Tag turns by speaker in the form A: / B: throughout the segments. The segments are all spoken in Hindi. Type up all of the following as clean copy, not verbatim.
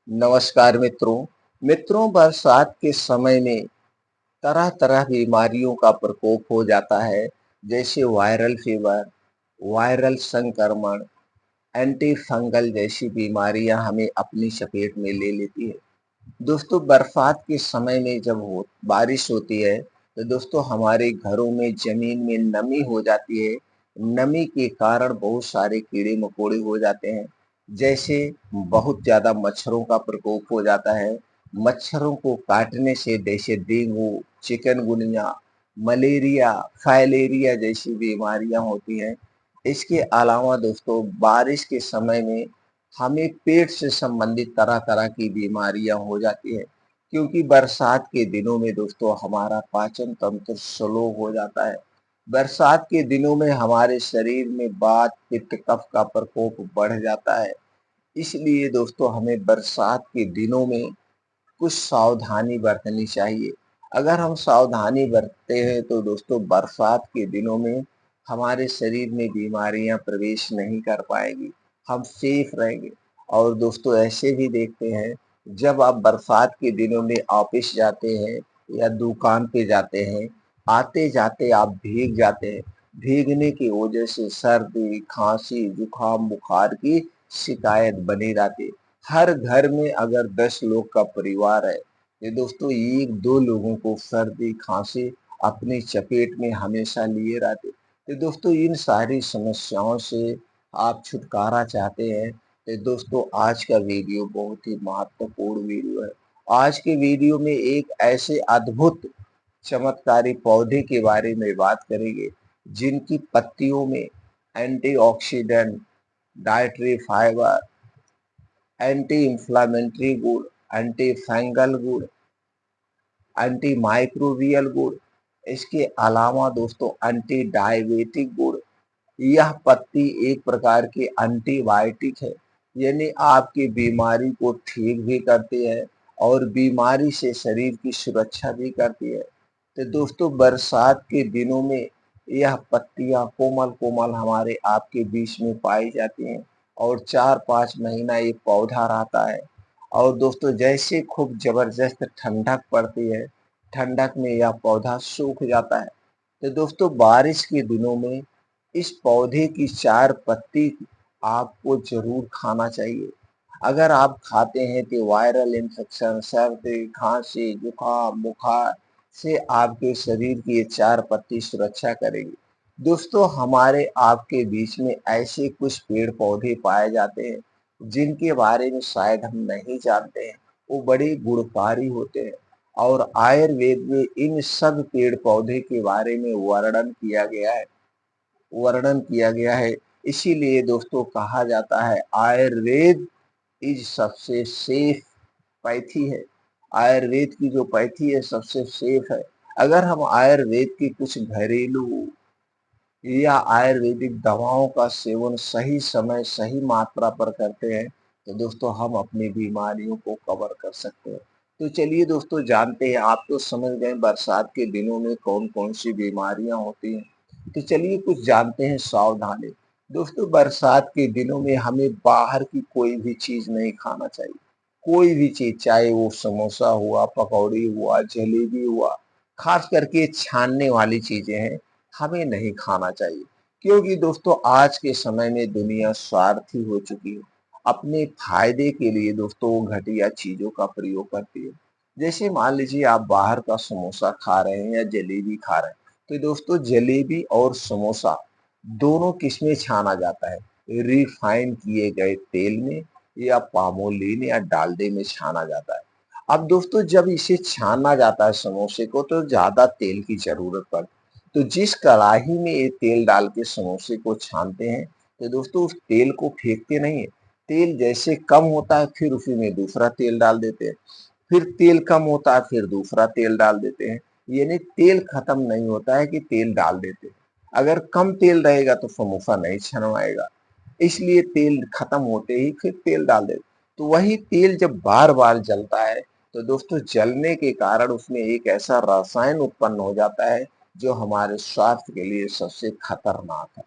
A: नमस्कार मित्रों बरसात के समय में तरह तरह बीमारियों का प्रकोप हो जाता है। जैसे वायरल फीवर, वायरल संक्रमण, एंटी फंगल जैसी बीमारियां हमें अपनी चपेट में ले लेती है। दोस्तों बरसात के समय में जब हो बारिश होती है तो दोस्तों हमारे घरों में जमीन में नमी हो जाती है। नमी के कारण बहुत सारे कीड़े मकोड़े हो जाते हैं। जैसे बहुत ज्यादा मच्छरों का प्रकोप हो जाता है। मच्छरों को काटने से जैसे डेंगू, चिकनगुनिया, मलेरिया, फाइलेरिया जैसी बीमारियां होती हैं। इसके अलावा दोस्तों बारिश के समय में हमें पेट से संबंधित तरह तरह की बीमारियां हो जाती है, क्योंकि बरसात के दिनों में दोस्तों हमारा पाचन तंत्र स्लो हो जाता है। बरसात के दिनों में हमारे शरीर में वात पित्त कफ का प्रकोप बढ़ जाता है। इसलिए दोस्तों हमें बरसात के दिनों में कुछ सावधानी बरतनी चाहिए। अगर हम सावधानी बरतते हैं तो दोस्तों बरसात के दिनों में हमारे शरीर में बीमारियां प्रवेश नहीं कर पाएगी, हम सेफ रहेंगे। और दोस्तों ऐसे भी देखते हैं, जब आप बरसात के दिनों में ऑफिस जाते हैं या दुकान पे जाते हैं, आते जाते आप भीग जाते हैं। भीगने की वजह से सर्दी, खांसी, जुकाम, बुखार की शिकायत बनी रहती है। हर घर में अगर 10 लोग का परिवार है ये दोस्तों एक दो लोगों को सर्दी खांसी अपनी चपेट में हमेशा लिए रहते। तो दोस्तों इन सारी समस्याओं से आप छुटकारा चाहते हैं तो दोस्तों आज का वीडियो बहुत ही महत्वपूर्ण वीडियो है। आज के वीडियो में एक ऐसे अद्भुत चमत्कारी पौधे के बारे में बात करेंगे जिनकी पत्तियों में antioxidant, dietary fibre, anti inflammatory गुण, एंटी फंगल गुण, एंटी माइक्रोबियल गुण, इसके अलावा दोस्तों एंटी डायबिटिक गुण। यह पत्ती एक प्रकार की एंटीबायोटिक है, यानी आपकी बीमारी को ठीक भी करती है और बीमारी से शरीर की सुरक्षा भी करती है। तो दोस्तों बरसात के दिनों में यह पत्तियां कोमल कोमल हमारे आपके बीच में पाई जाती हैं और 4-5 महीना ये पौधा रहता है। और दोस्तों जैसे खूब जबरदस्त ठंडक पड़ती है, ठंडक में यह पौधा सूख जाता है। तो दोस्तों बारिश के दिनों में इस पौधे की 4 पत्ती आपको जरूर खाना चाहिए। अगर आप खाते हैं तो वायरल इन्फेक्शन, सर्दी, खांसी, जुकाम, बुखार से आपके शरीर की ये 4 पत्ती सुरक्षा करेगी। दोस्तों हमारे आपके बीच में ऐसे कुछ पेड़ पौधे पाए जाते हैं जिनके बारे में शायद हम नहीं जानते हैं, वो बड़े गुणकारी होते हैं। और आयुर्वेद में इन सब पेड़ पौधे के बारे में वर्णन किया गया है। इसीलिए दोस्तों कहा जाता है आयुर्वेद इज सबसे सेफ पैथी है। आयुर्वेद की जो पैथी है सबसे सेफ है। अगर हम आयुर्वेद की कुछ घरेलू या आयुर्वेदिक दवाओं का सेवन सही समय सही मात्रा पर करते हैं तो दोस्तों हम अपनी बीमारियों को कवर कर सकते हैं। तो चलिए दोस्तों जानते हैं, आप तो समझ गए बरसात के दिनों में कौन कौन सी बीमारियां होती हैं। तो चलिए कुछ जानते हैं सावधानी। दोस्तों बरसात के दिनों में हमें बाहर की कोई भी चीज नहीं खाना चाहिए। कोई भी चीज, चाहे वो समोसा हुआ, पकौड़ी हुआ, जलेबी हुआ, खास करके छानने वाली चीजें हैं, हमें नहीं खाना चाहिए। क्योंकि दोस्तों आज के समय में दुनिया स्वार्थी हो चुकी है। अपने फायदे के लिए दोस्तों वो घटिया चीजों का प्रयोग करती है। जैसे मान लीजिए आप बाहर का समोसा खा रहे हैं या जलेबी खा रहे हैं, तो दोस्तों जलेबी और समोसा दोनों किसमें छाना जाता है? रिफाइन किए गए तेल में या पामोलिन या डालडे में छाना जाता है। अब दोस्तों जब इसे छाना जाता है समोसे को तो ज्यादा तेल की जरूरत पड़ती है। तो जिस कढ़ाई में ये तेल डाल के समोसे को छानते हैं तो दोस्तों उस तेल को फेंकते नहीं है। तेल जैसे कम होता है फिर उसी में दूसरा तेल डाल देते हैं, फिर तेल कम होता है फिर दूसरा तेल डाल देते हैं। यानी तेल खत्म नहीं होता है कि तेल डाल देते हैं। अगर कम तेल रहेगा तो समोसा नहीं छनवाएगा, इसलिए तेल खत्म होते ही फिर तेल डाल देते। तो वही तेल जब बार बार जलता है तो दोस्तों जलने के कारण उसमें एक ऐसा रसायन उत्पन्न हो जाता है जो हमारे स्वास्थ्य के लिए सबसे खतरनाक है।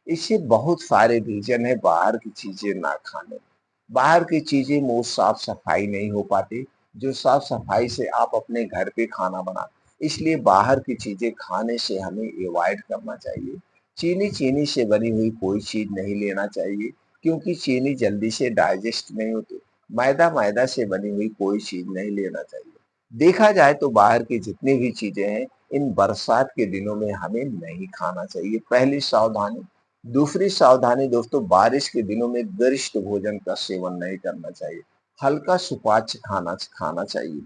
A: इससे बहुत सारे रीजन है बाहर की चीजें ना खाने। बाहर की चीजें में वो साफ सफाई नहीं हो पाती जो साफ सफाई से आप अपने घर पे खाना बना, इसलिए बाहर की चीजें खाने से हमें अवॉइड करना चाहिए। चीनी चीनी से बनी हुई कोई चीज नहीं लेना चाहिए, क्योंकि चीनी जल्दी से डाइजेस्ट नहीं होती। मैदा मैदा से बनी हुई कोई चीज नहीं लेना चाहिए। देखा जाए तो बाहर की जितनी भी चीजें हैं, इन बरसात के दिनों में हमें नहीं खाना चाहिए, पहली सावधानी। दूसरी सावधानी दोस्तों, बारिश के दिनों में गरिष्ठ भोजन का सेवन नहीं करना चाहिए, हल्का सुपाच्य खाना खाना चाहिए।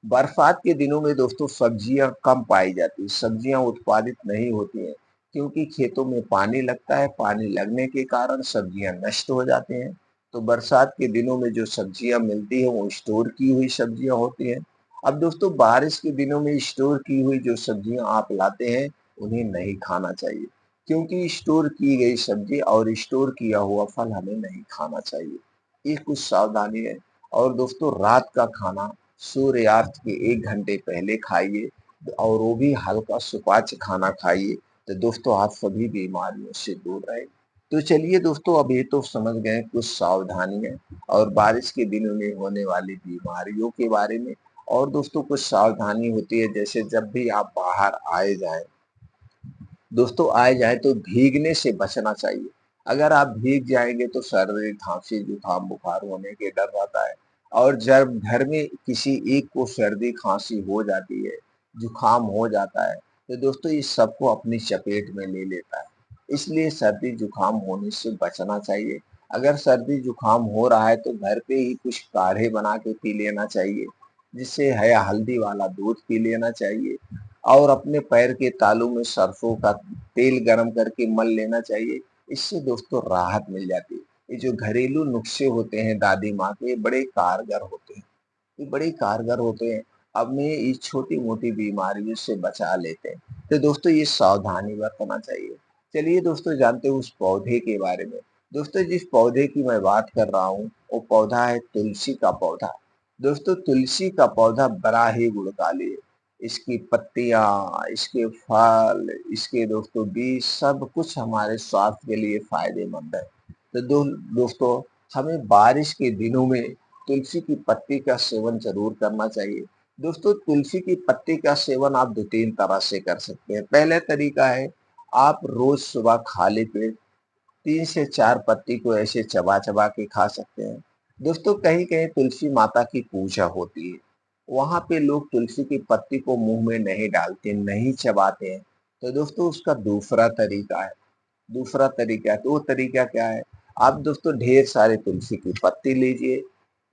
A: बरसात के दिनों में दोस्तों सब्जियां कम पाई जाती है, सब्जियां उत्पादित नहीं होती हैं, क्योंकि खेतों में पानी लगता है, पानी लगने के कारण सब्जियां नष्ट हो जाती हैं। तो बरसात के दिनों में जो सब्जियां मिलती है वो स्टोर की हुई सब्जियां होती हैं। अब दोस्तों बारिश के दिनों में स्टोर की हुई जो सब्जियां आप लाते हैं, उन्हें नहीं खाना चाहिए, क्योंकि स्टोर की गई सब्जी और स्टोर किया हुआ फल हमें नहीं खाना चाहिए। ये कुछ सावधानी है। और दोस्तों रात का खाना सूर्यास्त के 1 घंटे पहले खाइए, और वो भी हल्का सुपाच्य खाना खाइए, तो दोस्तों आप सभी बीमारियों से दूर रहें। तो चलिए दोस्तों, अब ये तो समझ गए कुछ सावधानियाँ और बारिश के दिनों में होने वाली बीमारियों के बारे में। और दोस्तों कुछ सावधानी होती है, जैसे जब भी आप बाहर आए जाएँ, दोस्तों आए जाए तो भीगने से बचना चाहिए। अगर आप भीग जाएंगे तो सर्दी खांसी जुकाम बुखार होने के डर रहता है। और जब घर में किसी एक को सर्दी खांसी हो जाती है, जुकाम हो जाता है, तो दोस्तों इस सबको अपनी चपेट में ले लेता है। इसलिए सर्दी जुकाम होने से बचना चाहिए। अगर सर्दी जुकाम हो रहा है तो घर पे ही कुछ काढ़े बना के पी लेना चाहिए, जिससे है हल्दी वाला दूध पी लेना चाहिए। और अपने पैर के तालू में सरसों का तेल गरम करके मल लेना चाहिए। इससे दोस्तों राहत मिल जाती है। ये जो घरेलू नुस्खे होते हैं दादी माँ के, बड़े कारगर होते हैं, ये बड़े कारगर होते हैं, हमें इस छोटी मोटी बीमारियों से बचा लेते हैं। तो दोस्तों ये सावधानी बरतना चाहिए। चलिए दोस्तों जानते हैं उस पौधे के बारे में। दोस्तों जिस पौधे की मैं बात कर रहा हूँ वो पौधा है तुलसी का पौधा। दोस्तों तुलसी का पौधा बड़ा ही गुणकारी है। इसकी पत्तियाँ, इसके फल, इसके दोस्तों बीज सब कुछ हमारे स्वास्थ्य के लिए फायदेमंद है। तो दोस्तों हमें बारिश के दिनों में तुलसी की पत्ती का सेवन जरूर करना चाहिए। दोस्तों तुलसी की पत्ती का सेवन आप 2-3 तरह से कर सकते हैं। पहले तरीका है, आप रोज सुबह खाली पेट 3 से 4 पत्ती को ऐसे चबा चबा के खा सकते हैं। दोस्तों कहीं कहीं तुलसी माता की पूजा होती है, वहां पे लोग तुलसी की पत्ती को मुंह में नहीं डालते, नहीं चबाते हैं। तो दोस्तों उसका दूसरा तरीका है, तो वो तरीका क्या है, आप दोस्तों ढेर सारे तुलसी की पत्ती लीजिए।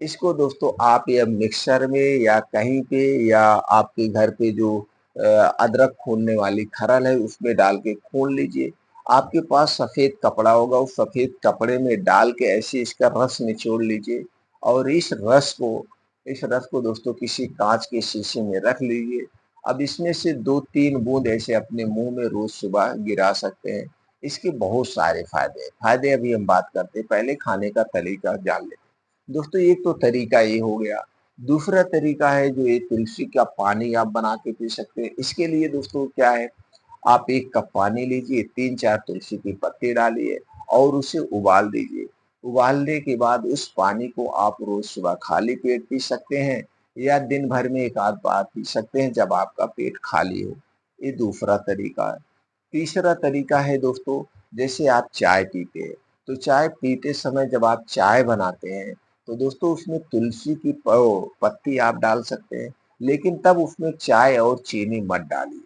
A: इसको दोस्तों आप या मिक्सर में या कहीं पे या आपके घर पे जो अदरक खूनने वाली खरल है उसमें डाल के खून लीजिए। आपके पास सफेद कपड़ा होगा, उस सफेद कपड़े में डाल के ऐसे इसका रस निचोड़ लीजिए। और इस रस को दोस्तों किसी कांच के शीशे में रख लीजिए। अब इसमें से 2-3 बूंद ऐसे अपने मुंह में रोज सुबह गिरा सकते हैं। इसके बहुत सारे फायदे हैं। फायदे अभी हम बात करते हैं, पहले खाने का तरीका जान लेते हैं। दोस्तों एक तो तरीका ये हो गया। दूसरा तरीका है जो ये तुलसी का पानी आप बना के पी सकते हैं। इसके लिए दोस्तों क्या है, आप 1 कप पानी लीजिए, 3-4 तुलसी की पत्ती डालिए और उसे उबाल दीजिए। उबालने के बाद उस पानी को आप रोज सुबह खाली पेट पी सकते हैं, या दिन भर में 1 आध बार पी सकते हैं जब आपका पेट खाली हो। ये दूसरा तरीका है। तीसरा तरीका है दोस्तों, जैसे आप चाय पीते हैं, तो चाय पीते समय जब आप चाय बनाते हैं, तो दोस्तों उसमें तुलसी की पत्ती आप डाल सकते हैं, लेकिन तब उसमें चाय और चीनी मत डालिए।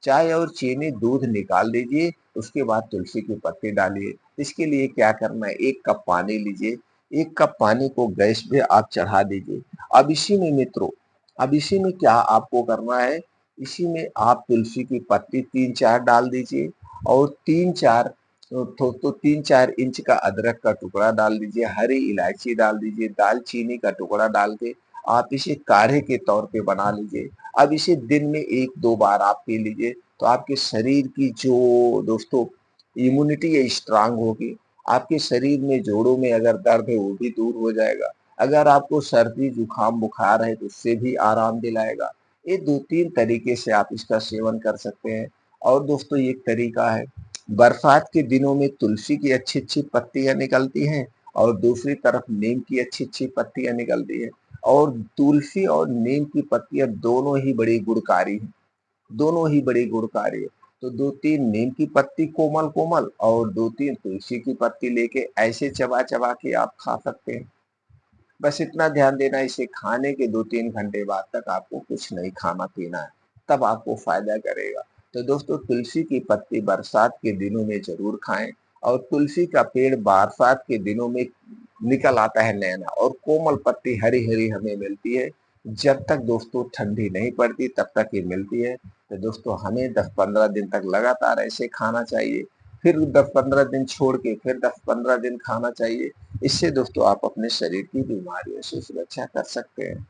A: चाय और चीनी दूध निकाल दीजिए, उसके बाद तुलसी की पत्ती डालिए। इसके लिए क्या करना है, 1 कप पानी लीजिए, 1 कप पानी को गैस पे आप चढ़ा दीजिए। अब इसी में मित्रों, अब इसी में क्या आपको करना है, इसी में आप तुलसी की पत्ती 3-4 डाल दीजिए, और 3-4 तो 3-4 इंच का अदरक का टुकड़ा डाल दीजिए, हरी इलायची डाल दीजिए, दालचीनी का टुकड़ा डाल के आप इसे काढ़े के तौर पे बना लीजिए। अब इसे दिन में 1-2 बार आप पी लीजिए, तो आपके शरीर की जो दोस्तों इम्यूनिटी है स्ट्रांग होगी। आपके शरीर में जोड़ों में अगर दर्द है वो भी दूर हो जाएगा। अगर आपको सर्दी जुकाम बुखार है तो उससे भी आराम दिलाएगा। ये 2-3 तरीके से आप इसका सेवन कर सकते हैं। और दोस्तों एक तरीका है, बरसात के दिनों में तुलसी की अच्छी अच्छी पत्तियां निकलती हैं, और दूसरी तरफ नीम की अच्छी-अच्छी पत्तियाँ निकलती है। और तुलसी और नीम की पत्तियाँ दोनों ही बड़ी गुणकारी हैं, दोनों ही बड़ी गुणकारी है। तो 2-3 नीम की पत्ती कोमल-कोमल और 2-3 तुलसी की पत्ती लेके ऐसे चबा-चबा के आप खा सकते हैं। बस इतना ध्यान देना, इसे खाने के 2-3 घंटे बाद तक आपको कुछ नहीं खाना-पीना है, तब आपको फ़ायदा करेगा। तो दोस्तों, तुलसी की पत्ती बरसात के दिनों में ज़रूर खाएँ और तुलसी का पेड़ बरसात के दिनों में निकल आता है नया-नया और कोमल पत्ती हरी-हरी हमें मिलती है। जब तक दोस्तों ठंडी नहीं पड़ती तब तक ये मिलती है। तो दोस्तों, हमें 10-15 दिन तक लगातार ऐसे खाना चाहिए, फिर 10-15 दिन छोड़ के फिर 10-15 दिन खाना चाहिए। इससे दोस्तों आप अपने शरीर की बीमारियों से सुरक्षा कर सकते हैं।